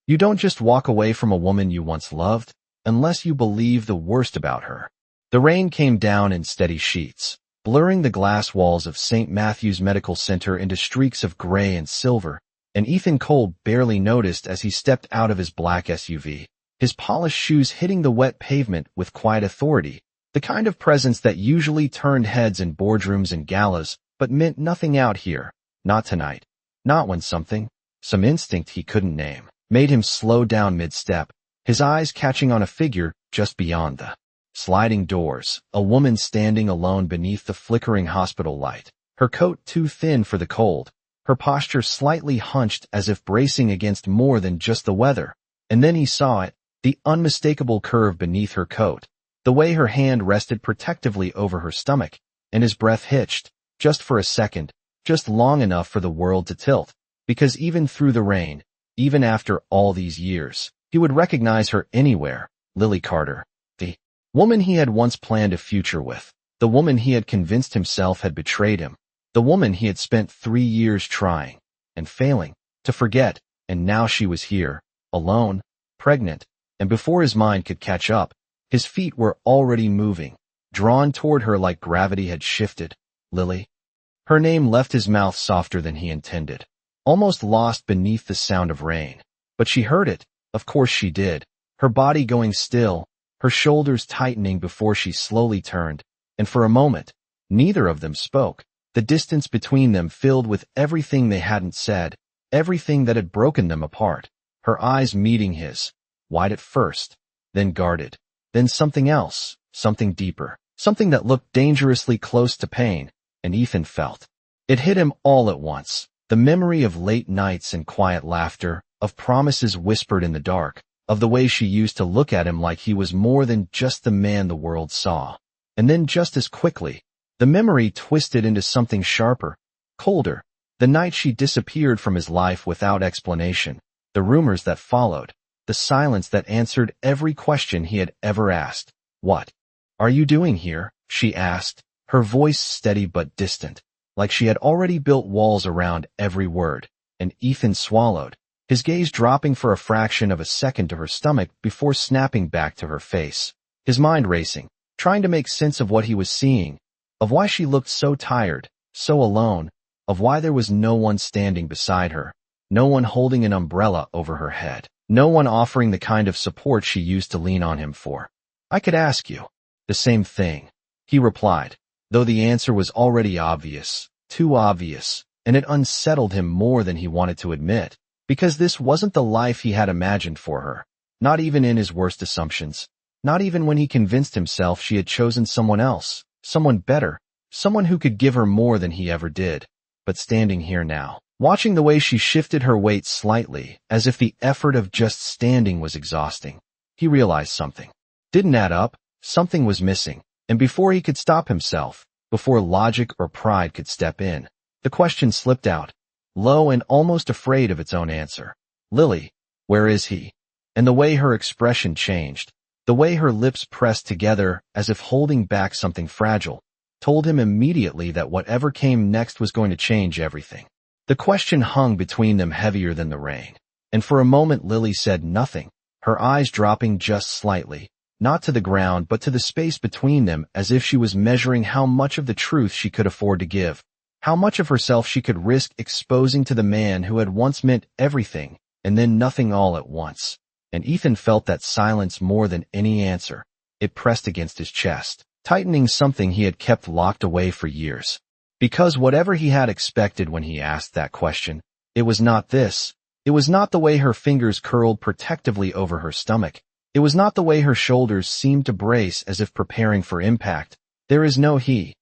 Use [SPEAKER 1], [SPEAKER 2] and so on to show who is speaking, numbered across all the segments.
[SPEAKER 1] You don't just walk away from a woman you once loved, unless you believe the worst about her. The rain came down in steady sheets, blurring the glass walls of St. Matthew's Medical Center into streaks of gray and silver, and Ethan Cole barely noticed as he stepped out of his black SUV, his polished shoes hitting the wet pavement with quiet authority, the kind of presence that usually turned heads in boardrooms and galas, but meant nothing out here, not tonight, not when some instinct he couldn't name, made him slow down mid-step, his eyes catching on a figure just beyond the sliding doors, a woman standing alone beneath the flickering hospital light, her coat too thin for the cold, her posture slightly hunched as if bracing against more than just the weather. And then he saw it, the unmistakable curve beneath her coat, the way her hand rested protectively over her stomach, and his breath hitched, just for a second, just long enough for the world to tilt, because even through the rain, even after all these years, he would recognize her anywhere, Lily Carter, the woman he had once planned a future with, the woman he had convinced himself had betrayed him, the woman he had spent 3 years trying, and failing, to forget, and now she was here, alone, pregnant, and before his mind could catch up, his feet were already moving, drawn toward her like gravity had shifted. Lily. Her name left his mouth softer than he intended, almost lost beneath the sound of rain. But she heard it, of course she did, her body going still, her shoulders tightening before she slowly turned, and for a moment, neither of them spoke, the distance between them filled with everything they hadn't said, everything that had broken them apart, her eyes meeting his, wide at first, then guarded, then something else, something deeper, something that looked dangerously close to pain, and Ethan felt. It hit him all at once, the memory of late nights and quiet laughter, of promises whispered in the dark, of the way she used to look at him like he was more than just the man the world saw. And then just as quickly, the memory twisted into something sharper, colder, the night she disappeared from his life without explanation, the rumors that followed, the silence that answered every question he had ever asked. What are you doing here? She asked, her voice steady but distant, like she had already built walls around every word, and Ethan swallowed, his gaze dropping for a fraction of a second to her stomach before snapping back to her face, his mind racing, trying to make sense of what he was seeing, of why she looked so tired, so alone, of why there was no one standing beside her, no one holding an umbrella over her head, no one offering the kind of support she used to lean on him for. I could ask you the same thing, he replied, though the answer was already obvious, too obvious, and it unsettled him more than he wanted to admit, because this wasn't the life he had imagined for her, not even in his worst assumptions, not even when he convinced himself she had chosen someone else, someone better, someone who could give her more than he ever did. But standing here now, watching the way she shifted her weight slightly, as if the effort of just standing was exhausting, he realized something didn't add up, something was missing, and before he could stop himself, before logic or pride could step in, the question slipped out, low and almost afraid of its own answer. Lily, where is he? And the way her expression changed, the way her lips pressed together as if holding back something fragile, told him immediately that whatever came next was going to change everything. The question hung between them heavier than the rain, and for a moment Lily said nothing, her eyes dropping just slightly, not to the ground but to the space between them, as if she was measuring how much of the truth she could afford to give, how much of herself she could risk exposing to the man who had once meant everything, and then nothing all at once. And Ethan felt that silence more than any answer. It pressed against his chest, tightening something he had kept locked away for years. Because whatever he had expected when he asked that question, it was not this. It was not the way her fingers curled protectively over her stomach. It was not the way her shoulders seemed to brace as if preparing for impact. There is no he,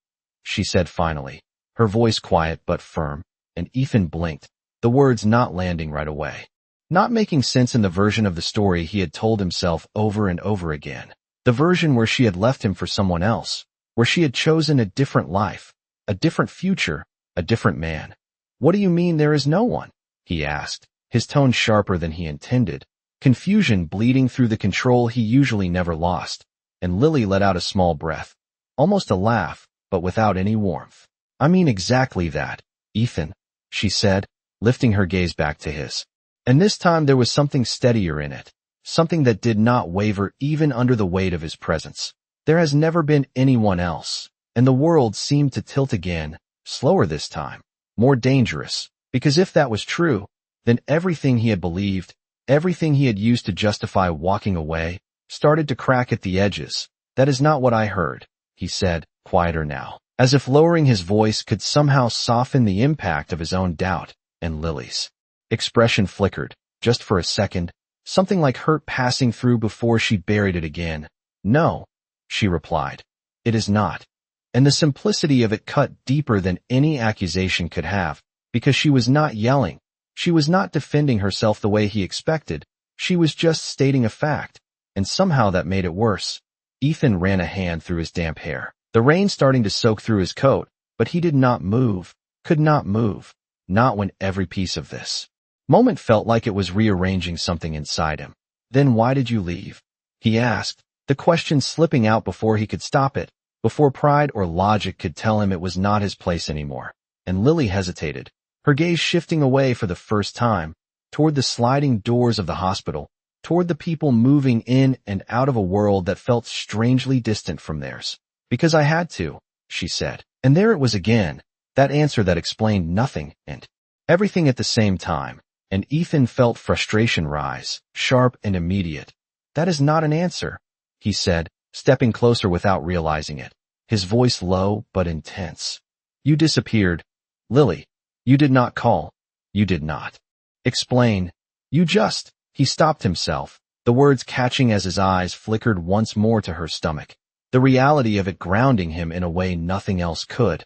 [SPEAKER 1] she said finally, her voice quiet but firm, and Ethan blinked, the words not landing right away, not making sense in the version of the story he had told himself over and over again, the version where she had left him for someone else, where she had chosen a different life, a different future, a different man. What do you mean there is no one? He asked, his tone sharper than he intended, confusion bleeding through the control he usually never lost, and Lily let out a small breath, almost a laugh, but without any warmth. I mean exactly that, Ethan, she said, lifting her gaze back to his. And this time there was something steadier in it, something that did not waver even under the weight of his presence. There has never been anyone else, and the world seemed to tilt again, slower this time, more dangerous, because if that was true, then everything he had believed, everything he had used to justify walking away, started to crack at the edges. That is not what I heard, he said, quieter now, as if lowering his voice could somehow soften the impact of his own doubt. And Lily's expression flickered, just for a second, something like hurt passing through before she buried it again. No, she replied. It is not. And the simplicity of it cut deeper than any accusation could have, because she was not yelling. She was not defending herself the way he expected. She was just stating a fact, and somehow that made it worse. Ethan ran a hand through his damp hair, the rain starting to soak through his coat, but he did not move, could not move, not when every piece of this moment felt like it was rearranging something inside him. Then why did you leave? He asked, the question slipping out before he could stop it, before pride or logic could tell him it was not his place anymore. And Lily hesitated, her gaze shifting away for the first time, toward the sliding doors of the hospital, toward the people moving in and out of a world that felt strangely distant from theirs. Because I had to, she said. And there it was again, that answer that explained nothing and everything at the same time. And Ethan felt frustration rise, sharp and immediate. That is not an answer, he said, stepping closer without realizing it, his voice low but intense. You disappeared, Lily. You did not call. You did not explain. You just... He stopped himself, the words catching as his eyes flickered once more to her stomach, the reality of it grounding him in a way nothing else could.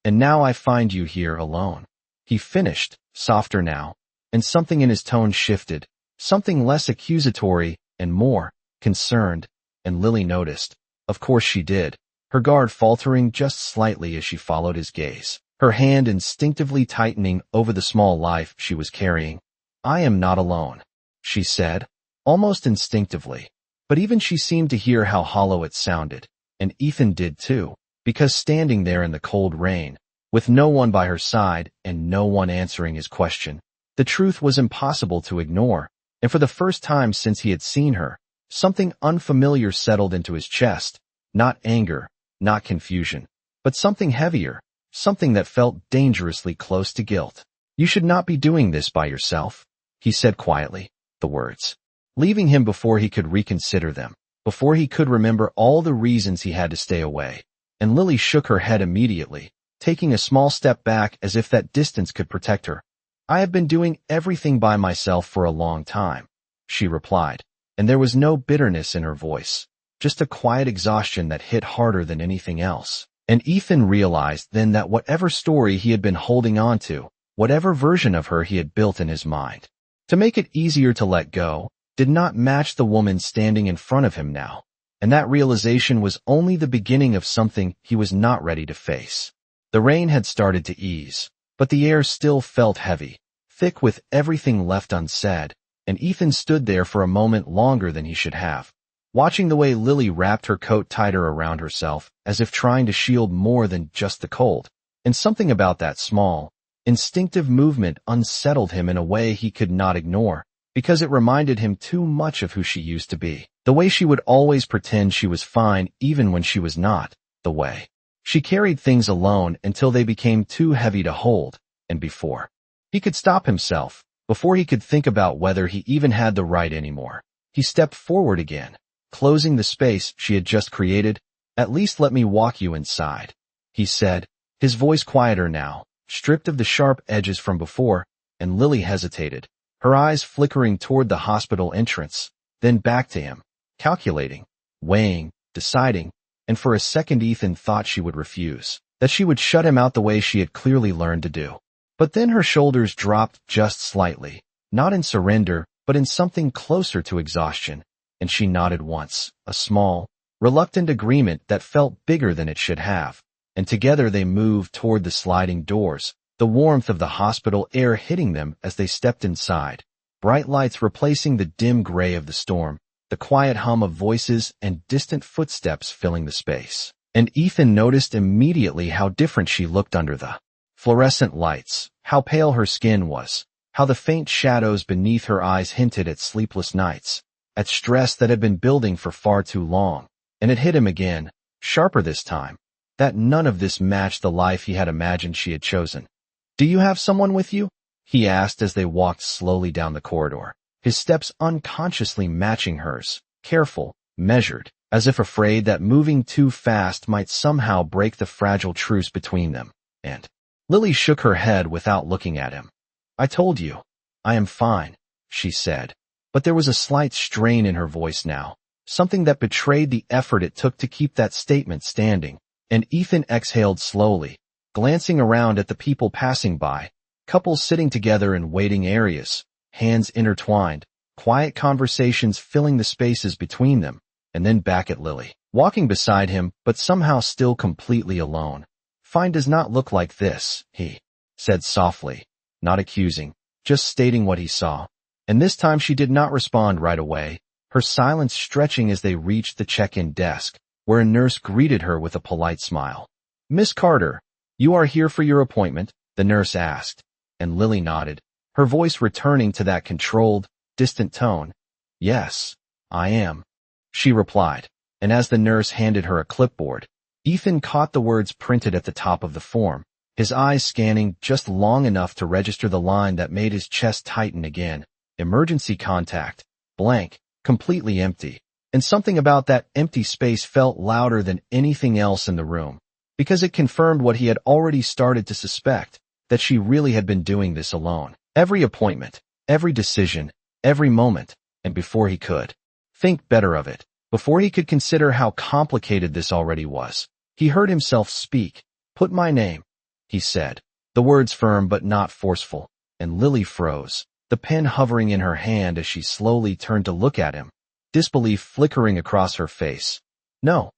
[SPEAKER 1] And now I find you here alone. He finished, softer now, and something in his tone shifted, something less accusatory and more concerned, and Lily noticed. Of course she did, her guard faltering just slightly as she followed his gaze, her hand instinctively tightening over the small life she was carrying. I am not alone, she said, almost instinctively. But even she seemed to hear how hollow it sounded, and Ethan did too, because standing there in the cold rain, with no one by her side and no one answering his question, the truth was impossible to ignore, and for the first time since he had seen her, something unfamiliar settled into his chest, not anger, not confusion, but something heavier, something that felt dangerously close to guilt. You should not be doing this by yourself, he said quietly, the words leaving him before he could reconsider them, before he could remember all the reasons he had to stay away. And Lily shook her head immediately, taking a small step back as if that distance could protect her. I have been doing everything by myself for a long time, she replied, and there was no bitterness in her voice, just a quiet exhaustion that hit harder than anything else. And Ethan realized then that whatever story he had been holding on to, whatever version of her he had built in his mind, to make it easier to let go, did not match the woman standing in front of him now, and that realization was only the beginning of something he was not ready to face. The rain had started to ease, but the air still felt heavy, thick with everything left unsaid, and Ethan stood there for a moment longer than he should have, watching the way Lily wrapped her coat tighter around herself, as if trying to shield more than just the cold. And something about that small, instinctive movement unsettled him in a way he could not ignore, because it reminded him too much of who she used to be, the way she would always pretend she was fine even when she was not, the way she carried things alone until they became too heavy to hold, and before he could stop himself, before he could think about whether he even had the right anymore, he stepped forward again, closing the space she had just created. At least let me walk you inside, he said, his voice quieter now, stripped of the sharp edges from before. And Lily hesitated, her eyes flickering toward the hospital entrance, then back to him, calculating, weighing, deciding, and for a second Ethan thought she would refuse, that she would shut him out the way she had clearly learned to do. But then her shoulders dropped just slightly, not in surrender, but in something closer to exhaustion, and she nodded once, a small, reluctant agreement that felt bigger than it should have, and together they moved toward the sliding doors, the warmth of the hospital air hitting them as they stepped inside, bright lights replacing the dim gray of the storm, the quiet hum of voices and distant footsteps filling the space. And Ethan noticed immediately how different she looked under the fluorescent lights, how pale her skin was, how the faint shadows beneath her eyes hinted at sleepless nights, at stress that had been building for far too long. And it hit him again, sharper this time, that none of this matched the life he had imagined she had chosen. "Do you have someone with you?" he asked as they walked slowly down the corridor, his steps unconsciously matching hers, careful, measured, as if afraid that moving too fast might somehow break the fragile truce between them. And Lily shook her head without looking at him. "I told you. I am fine," she said. But there was a slight strain in her voice now, something that betrayed the effort it took to keep that statement standing. And Ethan exhaled slowly, glancing around at the people passing by, couples sitting together in waiting areas, hands intertwined, quiet conversations filling the spaces between them, and then back at Lily, walking beside him but somehow still completely alone. "Fine does not look like this," he said softly, not accusing, just stating what he saw. And this time she did not respond right away, her silence stretching as they reached the check-in desk, where a nurse greeted her with a polite smile. "Miss Carter, you are here for your appointment?" the nurse asked, and Lily nodded, her voice returning to that controlled, distant tone. "Yes, I am," she replied, and as the nurse handed her a clipboard, Ethan caught the words printed at the top of the form, his eyes scanning just long enough to register the line that made his chest tighten again. Emergency contact, blank, completely empty. And something about that empty space felt louder than anything else in the room, because it confirmed what he had already started to suspect, that she really had been doing this alone. Every appointment, every decision, every moment, and before he could think better of it, before he could consider how complicated this already was, he heard himself speak. "Put my name," he said, the words firm but not forceful, and Lily froze, the pen hovering in her hand as she slowly turned to look at him, disbelief flickering across her face. "No,"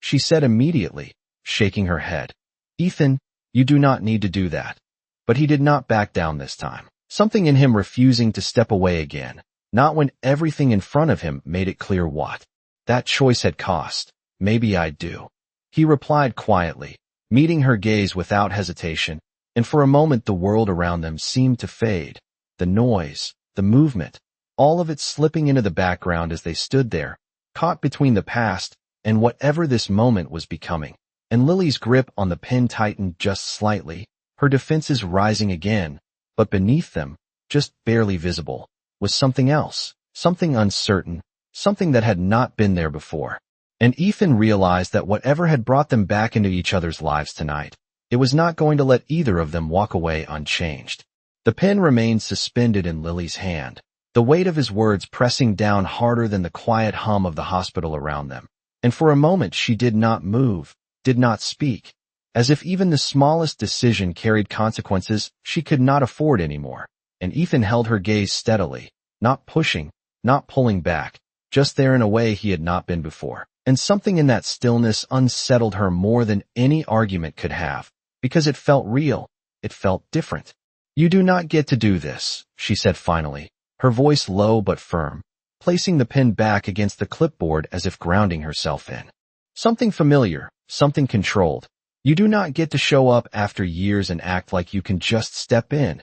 [SPEAKER 1] she said immediately, shaking her head. "Ethan, you do not need to do that." But he did not back down this time, something in him refusing to step away again, not when everything in front of him made it clear what that choice had cost. "Maybe I do," he replied quietly, meeting her gaze without hesitation, and for a moment the world around them seemed to fade. The noise, the movement, all of it slipping into the background as they stood there, caught between the past and whatever this moment was becoming. And Lily's grip on the pen tightened just slightly, her defenses rising again, but beneath them, just barely visible, was something else, something uncertain, something that had not been there before. And Ethan realized that whatever had brought them back into each other's lives tonight, it was not going to let either of them walk away unchanged. The pen remained suspended in Lily's hand, the weight of his words pressing down harder than the quiet hum of the hospital around them. And for a moment she did not move, did not speak, as if even the smallest decision carried consequences she could not afford anymore. And Ethan held her gaze steadily, not pushing, not pulling back, just there in a way he had not been before. And something in that stillness unsettled her more than any argument could have, because it felt real, it felt different. "You do not get to do this," she said finally, her voice low but firm, placing the pen back against the clipboard as if grounding herself in something familiar, something controlled. "You do not get to show up after years and act like you can just step in."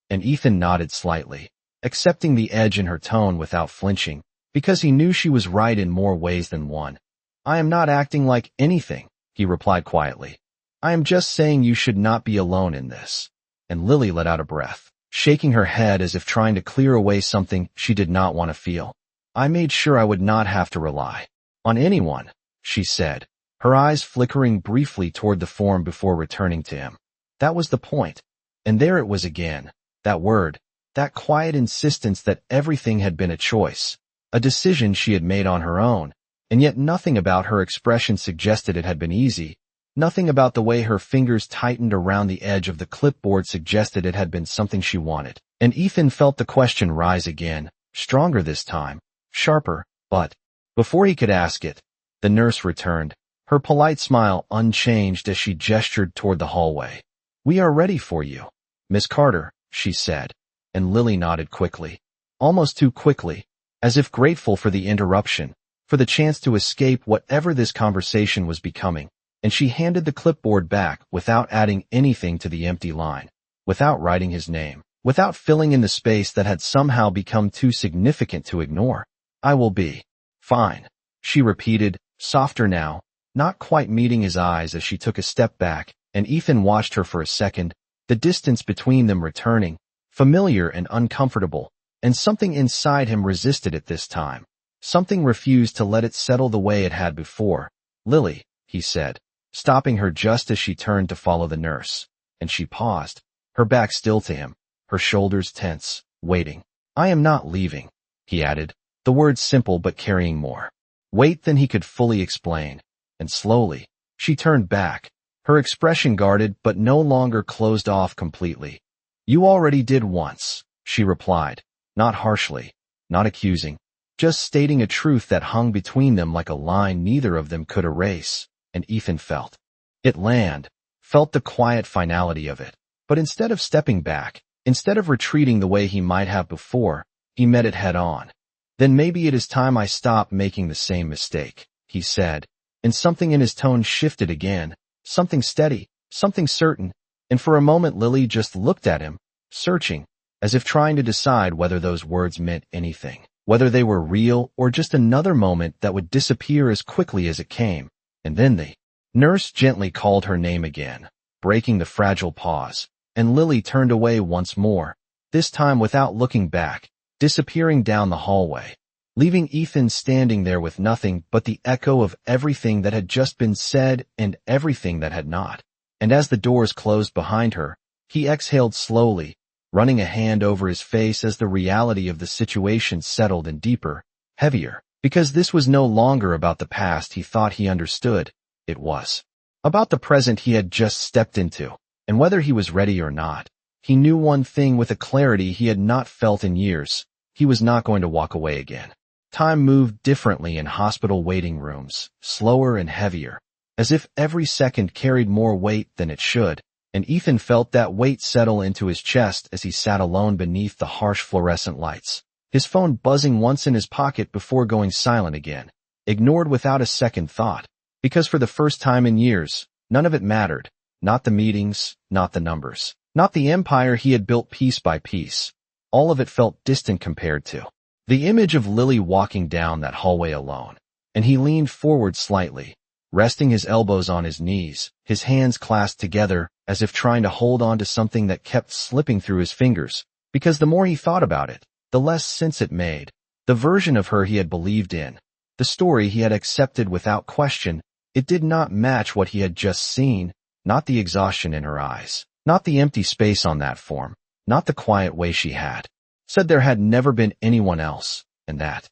[SPEAKER 1] And Ethan nodded slightly, accepting the edge in her tone without flinching, because he knew she was right in more ways than one. "I am not acting like anything," he replied quietly. "I am just saying you should not be alone in this." And Lily let out a breath, shaking her head as if trying to clear away something she did not want to feel. "I made sure I would not have to rely on anyone," she said, her eyes flickering briefly toward the form before returning to him. That was the point. And there it was again, that word, that quiet insistence that everything had been a choice, a decision she had made on her own, and yet nothing about her expression suggested it had been easy. Nothing about the way her fingers tightened around the edge of the clipboard suggested it had been something she wanted. And Ethan felt the question rise again, stronger this time, sharper, but before he could ask it, the nurse returned, her polite smile unchanged as she gestured toward the hallway. "We are ready for you, Miss Carter," she said, and Lily nodded quickly, almost too quickly, as if grateful for the interruption, for the chance to escape whatever this conversation was becoming, and she handed the clipboard back without adding anything to the empty line, without writing his name. without filling in the space that had somehow become too significant to ignore. "I will be fine," she repeated, softer now, not quite meeting his eyes as she took a step back, and Ethan watched her for a second, the distance between them returning, familiar and uncomfortable, and something inside him resisted it this time. Something refused to let it settle the way it had before. "Lily," he said, stopping her just as she turned to follow the nurse, and she paused, her back still to him, her shoulders tense, waiting. "I am not leaving," he added, the words simple but carrying more weight than he could fully explain, and slowly, she turned back, her expression guarded but no longer closed off completely. "You already did once," she replied, not harshly, not accusing, just stating a truth that hung between them like a line neither of them could erase, and Ethan felt it land, felt the quiet finality of it. But instead of stepping back, instead of retreating the way he might have before, he met it head on. "Then maybe it is time I stop making the same mistake," he said, and something in his tone shifted again, something steady, something certain, and for a moment Lily just looked at him, searching, as if trying to decide whether those words meant anything, whether they were real or just another moment that would disappear as quickly as it came. And then the nurse gently called her name again, breaking the fragile pause, and Lily turned away once more, this time without looking back, disappearing down the hallway, leaving Ethan standing there with nothing but the echo of everything that had just been said and everything that had not. And as the doors closed behind her, he exhaled slowly, running a hand over his face as the reality of the situation settled in deeper, heavier, because this was no longer about the past he thought he understood. It was about the present he had just stepped into, and whether he was ready or not, he knew one thing with a clarity he had not felt in years: he was not going to walk away again. Time moved differently in hospital waiting rooms, slower and heavier, as if every second carried more weight than it should, and Ethan felt that weight settle into his chest as he sat alone beneath the harsh fluorescent lights, his phone buzzing once in his pocket before going silent again, ignored without a second thought, because for the first time in years, none of it mattered, not the meetings, not the numbers, not the empire he had built piece by piece. All of it felt distant compared to the image of Lily walking down that hallway alone, and he leaned forward slightly, resting his elbows on his knees, his hands clasped together as if trying to hold on to something that kept slipping through his fingers, because the more he thought about it, the less sense it made. The version of her he had believed in, the story he had accepted without question, it did not match what he had just seen, not the exhaustion in her eyes, not the empty space on that form, not the quiet way she had said there had never been anyone else, and that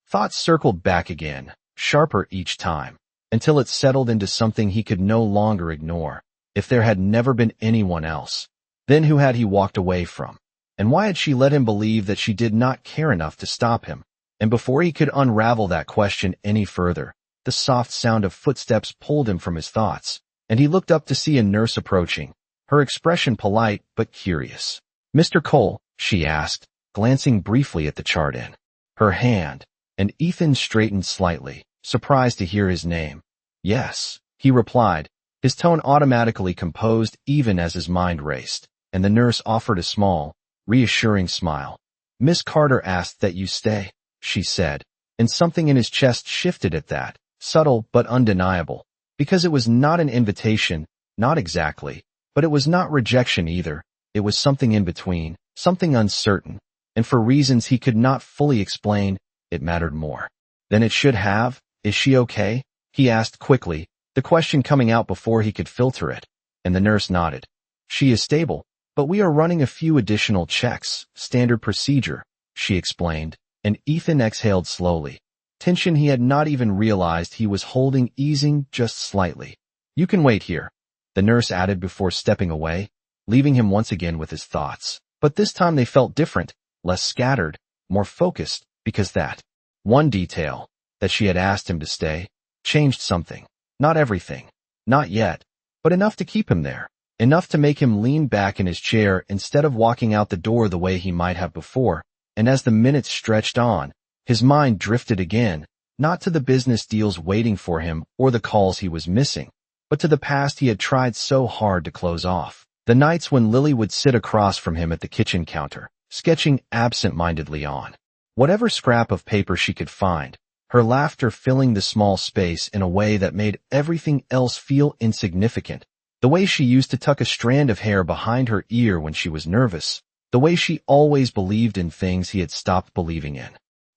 [SPEAKER 1] thought circled back again, sharper each time, until it settled into something he could no longer ignore. If there had never been anyone else, then who had he walked away from? And why had she let him believe that she did not care enough to stop him? And before he could unravel that question any further, the soft sound of footsteps pulled him from his thoughts, and he looked up to see a nurse approaching, her expression polite but curious. "Mr. Cole," she asked, glancing briefly at the chart in her hand, and Ethan straightened slightly, surprised to hear his name. "Yes," he replied, his tone automatically composed even as his mind raced, and the nurse offered a small, reassuring smile. "Miss Carter asked that you stay," she said, and something in his chest shifted at that, subtle but undeniable, because it was not an invitation, not exactly, but it was not rejection either. It was something in between, something uncertain, and for reasons he could not fully explain, it mattered more than it should have. "Is she okay?" he asked quickly, the question coming out before he could filter it, and the nurse nodded. "She is stable, but we are running a few additional checks, standard procedure," she explained, and Ethan exhaled slowly, tension he had not even realized he was holding easing just slightly. "You can wait here," the nurse added before stepping away, leaving him once again with his thoughts. But this time they felt different, less scattered, more focused, because that one detail, that she had asked him to stay, changed something. Not everything, not yet, but enough to keep him there, enough to make him lean back in his chair instead of walking out the door the way he might have before. And as the minutes stretched on, his mind drifted again, not to the business deals waiting for him or the calls he was missing, but to the past he had tried so hard to close off, The nights when Lily would sit across from him at the kitchen counter, sketching absent-mindedly on whatever scrap of paper she could find, her laughter filling the small space in a way that made everything else feel insignificant. The way she used to tuck a strand of hair behind her ear when she was nervous. The way she always believed in things he had stopped believing in.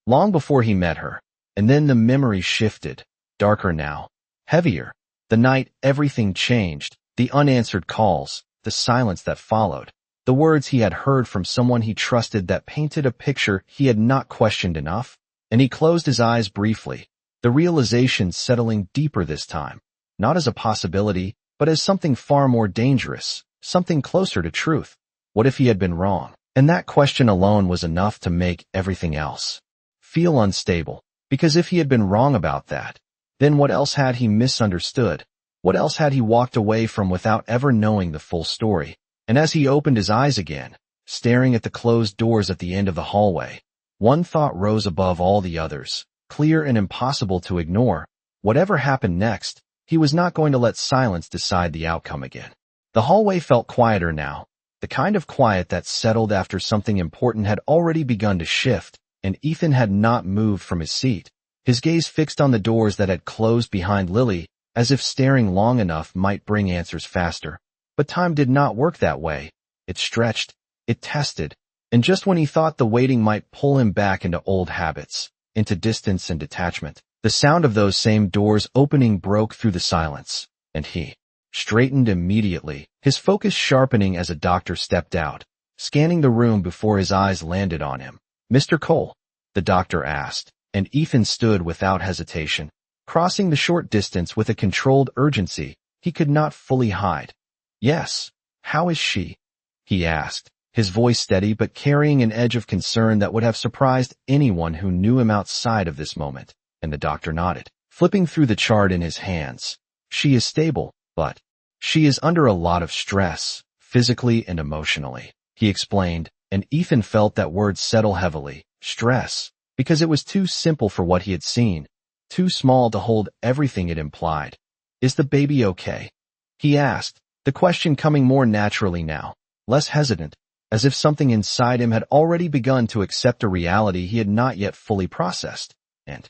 [SPEAKER 1] Long before he met her. And then the memory shifted. Darker now. Heavier. The night everything changed. The unanswered calls. The silence that followed. The words he had heard from someone he trusted that painted a picture he had not questioned enough. And he closed his eyes briefly. The realization settling deeper this time. Not as a possibility, but as something far more dangerous. Something closer to truth. What if he had been wrong? And that question alone was enough to make everything else feel unstable. Because if he had been wrong about that, then what else had he misunderstood? What else had he walked away from without ever knowing the full story? And as he opened his eyes again, staring at the closed doors at the end of the hallway, one thought rose above all the others, clear and impossible to ignore. Whatever happened next, he was not going to let silence decide the outcome again. The hallway felt quieter now, the kind of quiet that settled after something important had already begun to shift, and Ethan had not moved from his seat, his gaze fixed on the doors that had closed behind Lily, as if staring long enough might bring answers faster. But time did not work that way. It stretched, it tested, and just when he thought the waiting might pull him back into old habits, into distance and detachment, the sound of those same doors opening broke through the silence, and he straightened immediately, his focus sharpening as a doctor stepped out, scanning the room before his eyes landed on him. "Mr. Cole?" the doctor asked, and Ethan stood without hesitation, crossing the short distance with a controlled urgency he could not fully hide. "Yes. How is she?" he asked, his voice steady but carrying an edge of concern that would have surprised anyone who knew him outside of this moment, and the doctor nodded, flipping through the chart in his hands. "She is stable, but she is under a lot of stress, physically and emotionally," he explained, and Ethan felt that word settle heavily, stress, because it was too simple for what he had seen, too small to hold everything it implied. "Is the baby okay?" he asked, the question coming more naturally now, less hesitant, as if something inside him had already begun to accept a reality he had not yet fully processed. And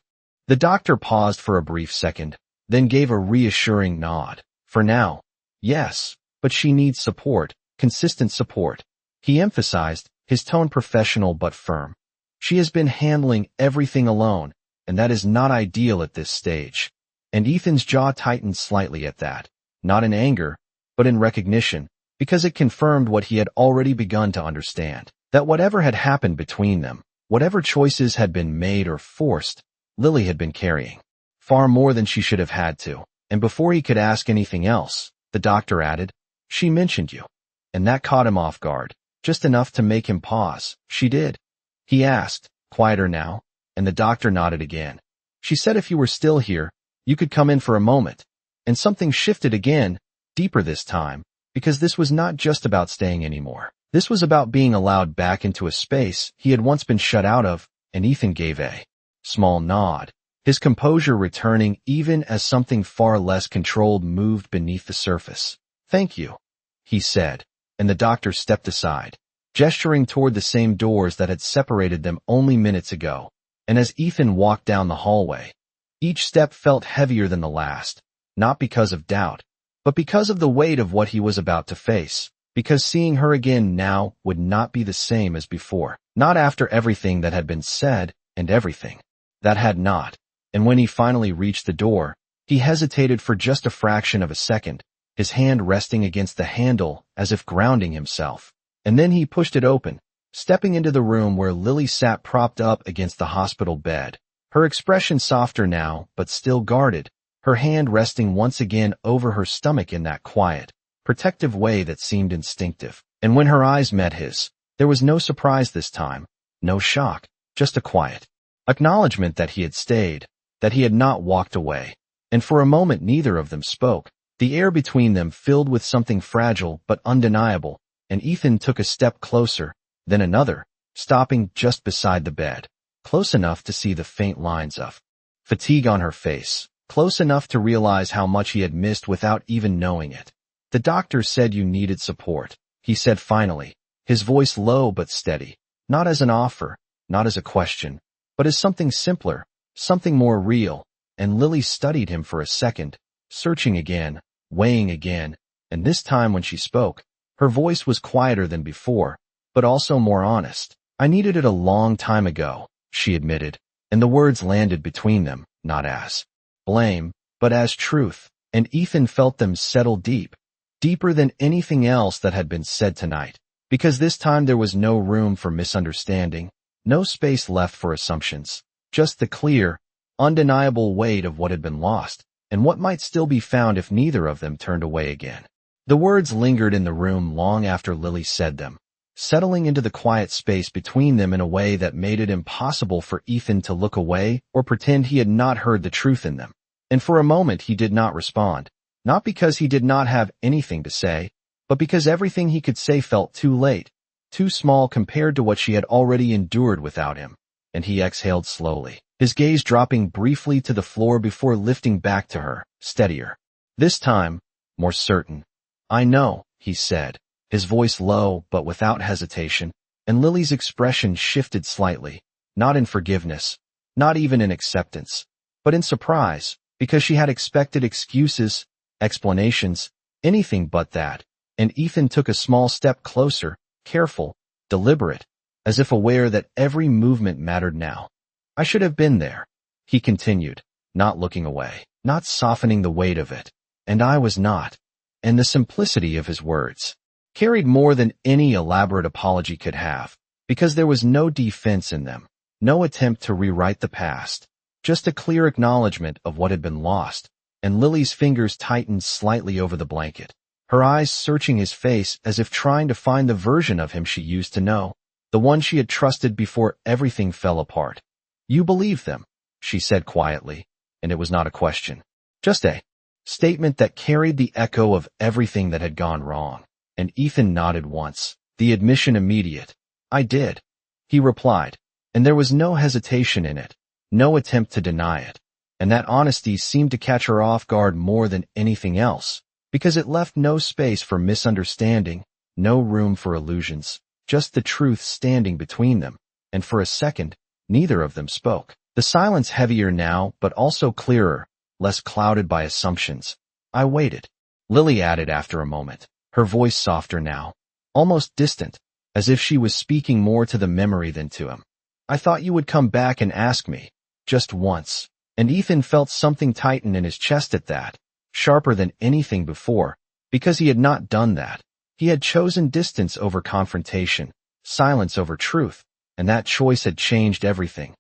[SPEAKER 1] the doctor paused for a brief second, then gave a reassuring nod. "For now, yes, but she needs support, consistent support," he emphasized, his tone professional but firm. "She has been handling everything alone, and that is not ideal at this stage." And Ethan's jaw tightened slightly at that, not in anger, but in recognition, because it confirmed what he had already begun to understand, that whatever had happened between them, whatever choices had been made or forced, Lily had been carrying far more than she should have had to. And before he could ask anything else, the doctor added, "She mentioned you." And that caught him off guard, just enough to make him pause. "She did?" he asked, quieter now, and the doctor nodded again. "She said if you were still here, you could come in for a moment." And something shifted again, deeper this time, because this was not just about staying anymore. This was about being allowed back into a space he had once been shut out of, and Ethan gave a small nod, his composure returning even as something far less controlled moved beneath the surface. "Thank you," he said, and the doctor stepped aside, gesturing toward the same doors that had separated them only minutes ago. And as Ethan walked down the hallway, each step felt heavier than the last, not because of doubt, but because of the weight of what he was about to face, because seeing her again now would not be the same as before, not after everything that had been said and everything that had not. And when he finally reached the door, he hesitated for just a fraction of a second, his hand resting against the handle as if grounding himself. And then he pushed it open, stepping into the room where Lily sat propped up against the hospital bed, her expression softer now but still guarded, her hand resting once again over her stomach in that quiet, protective way that seemed instinctive. And when her eyes met his, there was no surprise this time, no shock, just a quiet acknowledgement that he had stayed, that he had not walked away. And for a moment neither of them spoke, the air between them filled with something fragile but undeniable, and Ethan took a step closer, then another, stopping just beside the bed, close enough to see the faint lines of fatigue on her face, close enough to realize how much he had missed without even knowing it. "The doctor said you needed support," he said finally, his voice low but steady, not as an offer, not as a question, but as something simpler, something more real. And Lily studied him for a second, searching again, weighing again, and this time when she spoke, her voice was quieter than before, but also more honest. "I needed it a long time ago," she admitted, and the words landed between them, not as blame, but as truth, and Ethan felt them settle deep, deeper than anything else that had been said tonight, because this time there was no room for misunderstanding, no space left for assumptions, just the clear, undeniable weight of what had been lost, and what might still be found if neither of them turned away again. The words lingered in the room long after Lily said them, settling into the quiet space between them in a way that made it impossible for Ethan to look away or pretend he had not heard the truth in them. And for a moment he did not respond, not because he did not have anything to say, but because everything he could say felt too late, too small compared to what she had already endured without him. And he exhaled slowly, his gaze dropping briefly to the floor before lifting back to her, steadier. This time, more certain. "I know," he said, his voice low but without hesitation, and Lily's expression shifted slightly, not in forgiveness, not even in acceptance, but in surprise, because she had expected excuses, explanations, anything but that, and Ethan took a small step closer, careful, deliberate, as if aware that every movement mattered now. "I should have been there," he continued, not looking away, not softening the weight of it, "and I was not." And the simplicity of his words carried more than any elaborate apology could have, because there was no defense in them, no attempt to rewrite the past, just a clear acknowledgement of what had been lost, and Lily's fingers tightened slightly over the blanket, her eyes searching his face as if trying to find the version of him she used to know, the one she had trusted before everything fell apart. "You believe them," she said quietly, and it was not a question, just a statement that carried the echo of everything that had gone wrong. And Ethan nodded once, the admission immediate. "I did," he replied, and there was no hesitation in it, no attempt to deny it. And that honesty seemed to catch her off guard more than anything else, because it left no space for misunderstanding, no room for illusions, just the truth standing between them. And for a second, neither of them spoke. The silence heavier now, but also clearer, less clouded by assumptions. "I waited," Lily added after a moment, her voice softer now, almost distant, as if she was speaking more to the memory than to him. "I thought you would come back and ask me, just once." And Ethan felt something tighten in his chest at that, sharper than anything before, because he had not done that. He had chosen distance over confrontation, silence over truth, and that choice had changed everything.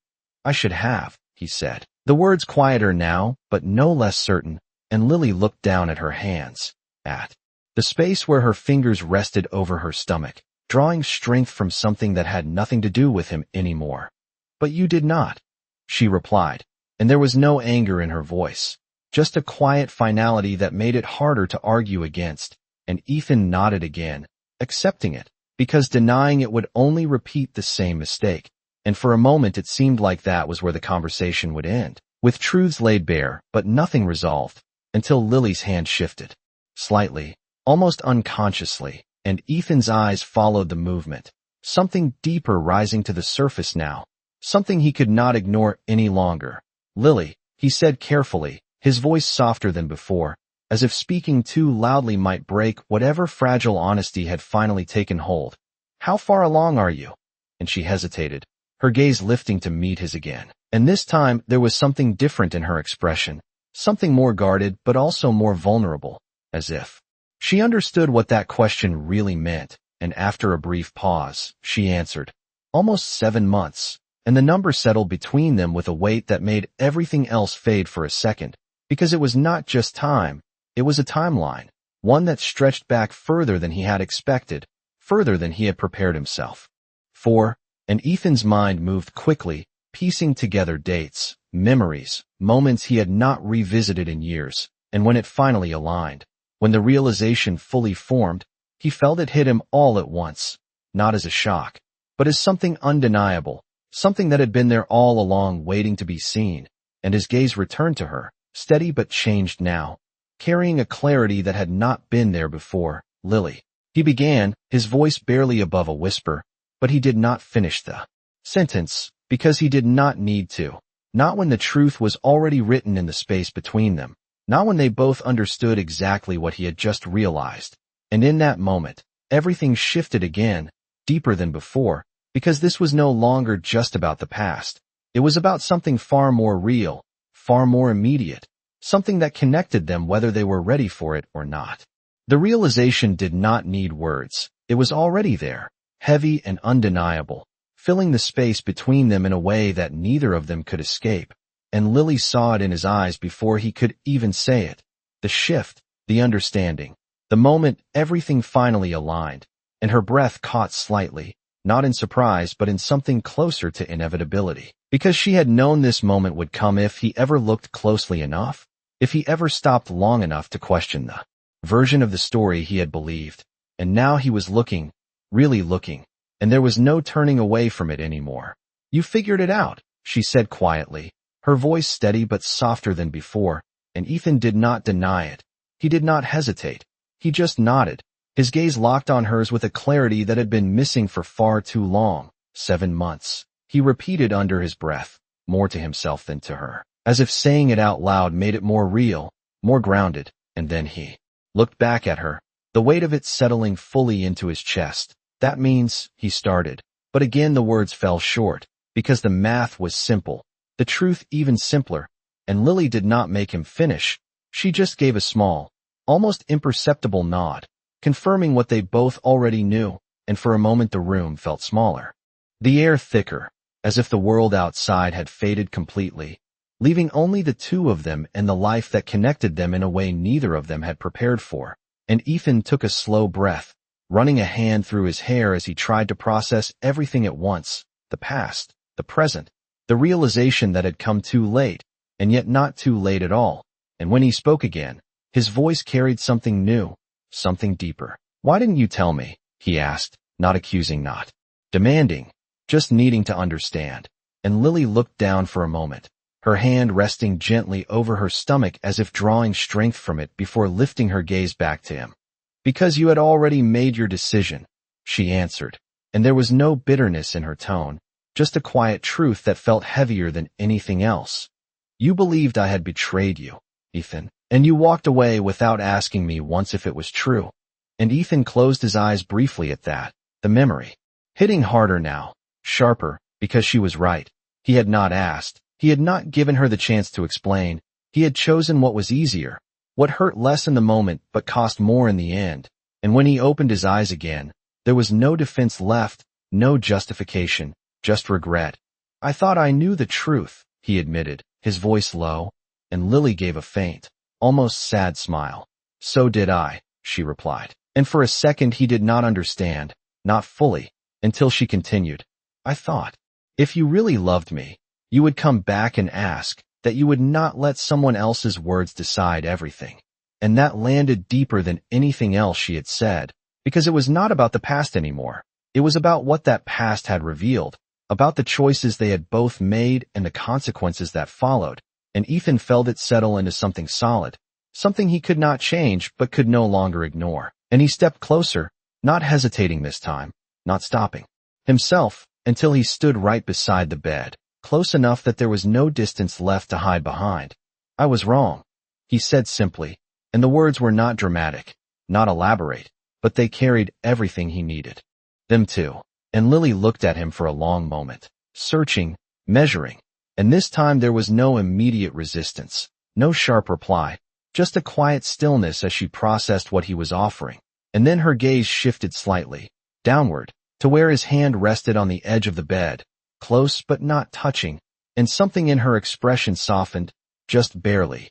[SPEAKER 1] "I should have," he said. The words quieter now, but no less certain, and Lily looked down at her hands, at the space where her fingers rested over her stomach, drawing strength from something that had nothing to do with him anymore. "But you did not," she replied, and there was no anger in her voice, just a quiet finality that made it harder to argue against, and Ethan nodded again, accepting it, because denying it would only repeat the same mistake. And for a moment it seemed like that was where the conversation would end, with truths laid bare, but nothing resolved, until Lily's hand shifted. Slightly, almost unconsciously, and Ethan's eyes followed the movement, something deeper rising to the surface now, something he could not ignore any longer. "Lily," he said carefully, his voice softer than before, as if speaking too loudly might break whatever fragile honesty had finally taken hold. "How far along are you?" And she hesitated, her gaze lifting to meet his again. And this time there was something different in her expression, something more guarded but also more vulnerable, as if she understood what that question really meant, and after a brief pause, she answered, "Almost 7 months," and the number settled between them with a weight that made everything else fade for a second, because it was not just time, it was a timeline, one that stretched back further than he had expected, further than he had prepared himself for. And Ethan's mind moved quickly, piecing together dates, memories, moments he had not revisited in years, and when it finally aligned, when the realization fully formed, he felt it hit him all at once, not as a shock, but as something undeniable, something that had been there all along waiting to be seen, and his gaze returned to her, steady but changed now, carrying a clarity that had not been there before. "Lily," he began, his voice barely above a whisper, but he did not finish the sentence, because he did not need to. Not when the truth was already written in the space between them. Not when they both understood exactly what he had just realized. And in that moment, everything shifted again, deeper than before, because this was no longer just about the past. It was about something far more real, far more immediate, something that connected them whether they were ready for it or not. The realization did not need words. It was already there, heavy and undeniable, filling the space between them in a way that neither of them could escape. And Lily saw it in his eyes before he could even say it. The shift, the understanding, the moment everything finally aligned, and her breath caught slightly, not in surprise but in something closer to inevitability. Because she had known this moment would come if he ever looked closely enough, if he ever stopped long enough to question the version of the story he had believed. And now he was looking, really looking, and there was no turning away from it anymore. "You figured it out," she said quietly, her voice steady but softer than before, and Ethan did not deny it. He did not hesitate. He just nodded, his gaze locked on hers with a clarity that had been missing for far too long. 7 months. He repeated under his breath, more to himself than to her, as if saying it out loud made it more real, more grounded, and then he looked back at her, the weight of it settling fully into his chest. "That means," he started, but again the words fell short, because the math was simple, the truth even simpler, and Lily did not make him finish. She just gave a small, almost imperceptible nod, confirming what they both already knew, and for a moment the room felt smaller. The air thicker, as if the world outside had faded completely, leaving only the two of them and the life that connected them in a way neither of them had prepared for. And Ethan took a slow breath, running a hand through his hair as he tried to process everything at once, the past, the present, the realization that had come too late, and yet not too late at all. And when he spoke again, his voice carried something new, something deeper. "Why didn't you tell me?" he asked, not accusing, not demanding, just needing to understand. And Lily looked down for a moment, her hand resting gently over her stomach as if drawing strength from it before lifting her gaze back to him. "Because you had already made your decision," she answered, and there was no bitterness in her tone, just a quiet truth that felt heavier than anything else. "You believed I had betrayed you, Ethan, and you walked away without asking me once if it was true." And Ethan closed his eyes briefly at that, the memory hitting harder now, sharper, because she was right. He had not asked. He had not given her the chance to explain. He had chosen what was easier, what hurt less in the moment but cost more in the end. And when he opened his eyes again, there was no defense left, no justification, just regret. "I thought I knew the truth," he admitted, his voice low, and Lily gave a faint, almost sad smile. "So did I," she replied. And for a second he did not understand, not fully, until she continued, "I thought, if you really loved me, you would come back and ask, that you would not let someone else's words decide everything." And that landed deeper than anything else she had said, because it was not about the past anymore. It was about what that past had revealed, about the choices they had both made and the consequences that followed. And Ethan felt it settle into something solid, something he could not change but could no longer ignore. And he stepped closer, not hesitating this time, not stopping himself, until he stood right beside the bed, close enough that there was no distance left to hide behind. "I was wrong," he said simply, and the words were not dramatic, not elaborate, but they carried everything he needed. Them too. And Lily looked at him for a long moment, searching, measuring, and this time there was no immediate resistance, no sharp reply, just a quiet stillness as she processed what he was offering. And then her gaze shifted slightly, downward, to where his hand rested on the edge of the bed, close but not touching, and something in her expression softened, just barely.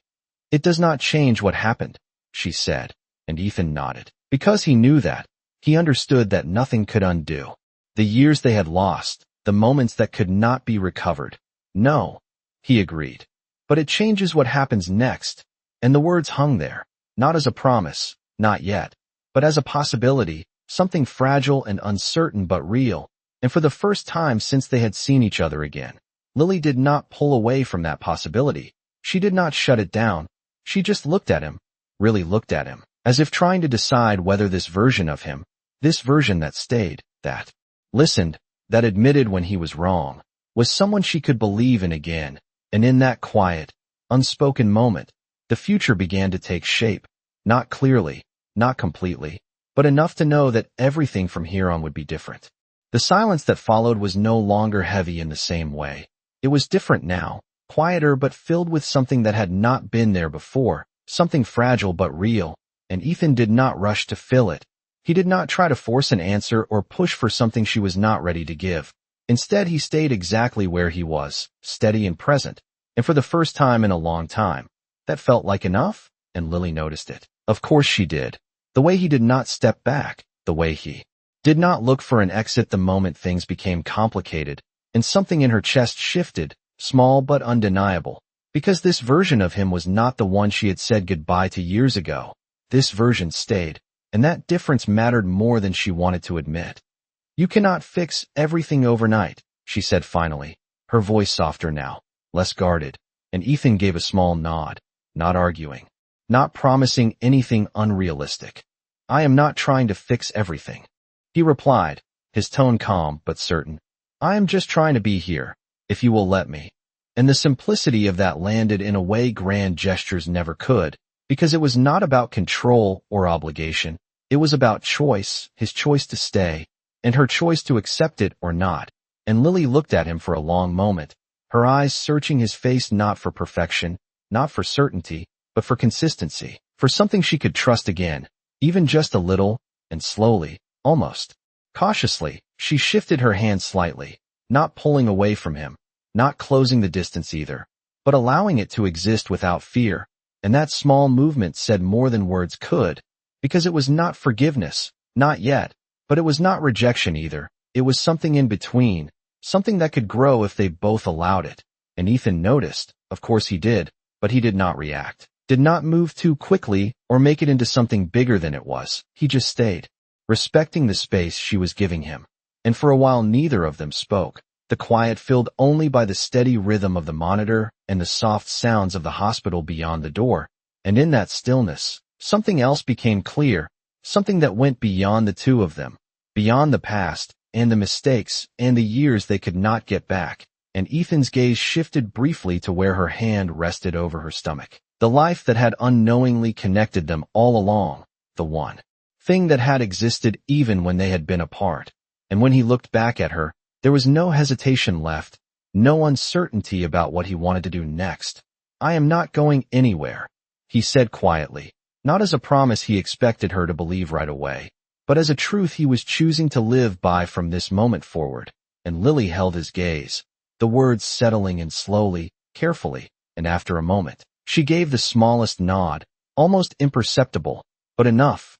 [SPEAKER 1] "It does not change what happened," she said, and Ethan nodded. Because he knew that, he understood that nothing could undo the years they had lost, the moments that could not be recovered. "No," he agreed. "But it changes what happens next." And the words hung there, not as a promise, not yet, but as a possibility, something fragile and uncertain but real. And for the first time since they had seen each other again, Lily did not pull away from that possibility. She did not shut it down. She just looked at him, really looked at him, as if trying to decide whether this version of him, this version that stayed, that listened, that admitted when he was wrong, was someone she could believe in again. And in that quiet, unspoken moment, the future began to take shape, not clearly, not completely, but enough to know that everything from here on would be different. The silence that followed was no longer heavy in the same way. It was different now, quieter but filled with something that had not been there before, something fragile but real, and Ethan did not rush to fill it. He did not try to force an answer or push for something she was not ready to give. Instead, he stayed exactly where he was, steady and present, and for the first time in a long time. That felt like enough, and Lily noticed it. Of course she did. The way he did not step back, the way he did not look for an exit the moment things became complicated, and something in her chest shifted, small but undeniable, because this version of him was not the one she had said goodbye to years ago. This version stayed, and that difference mattered more than she wanted to admit. "You cannot fix everything overnight," she said finally, her voice softer now, less guarded, and Ethan gave a small nod, not arguing, not promising anything unrealistic. "I am not trying to fix everything," he replied, his tone calm but certain. "I am just trying to be here, if you will let me." And the simplicity of that landed in a way grand gestures never could, because it was not about control or obligation. It was about choice, his choice to stay, and her choice to accept it or not. And Lily looked at him for a long moment, her eyes searching his face not for perfection, not for certainty, but for consistency, for something she could trust again, even just a little, and slowly, almost cautiously, she shifted her hand slightly, not pulling away from him, not closing the distance either, but allowing it to exist without fear. And that small movement said more than words could, because it was not forgiveness, not yet, but it was not rejection either. It was something in between, something that could grow if they both allowed it. And Ethan noticed, of course he did, but he did not react, did not move too quickly or make it into something bigger than it was. He just stayed, respecting the space she was giving him. And for a while neither of them spoke, the quiet filled only by the steady rhythm of the monitor and the soft sounds of the hospital beyond the door. And in that stillness, something else became clear, something that went beyond the two of them, beyond the past, and the mistakes, and the years they could not get back. And Ethan's gaze shifted briefly to where her hand rested over her stomach. The life that had unknowingly connected them all along, the one thing that had existed even when they had been apart. And when he looked back at her, there was no hesitation left, no uncertainty about what he wanted to do next. "I am not going anywhere," he said quietly, not as a promise he expected her to believe right away, but as a truth he was choosing to live by from this moment forward. And Lily held his gaze, the words settling in slowly, carefully, and after a moment, she gave the smallest nod, almost imperceptible, but enough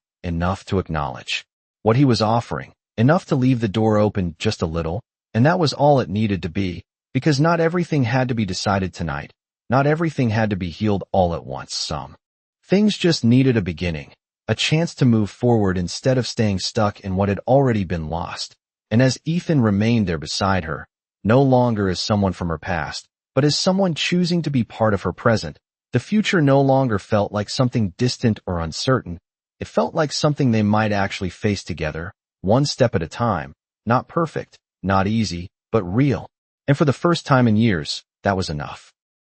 [SPEAKER 1] to acknowledge what he was offering, enough to leave the door open just a little, and that was all it needed to be, because not everything had to be decided tonight, not everything had to be healed all at once. Some things just needed a beginning, a chance to move forward instead of staying stuck in what had already been lost. And as Ethan remained there beside her, no longer as someone from her past, but as someone choosing to be part of her present, the future no longer felt like something distant or uncertain. It felt like something they might actually face together, one step at a time, not perfect, not easy, but real. And for the first time in years, that was enough.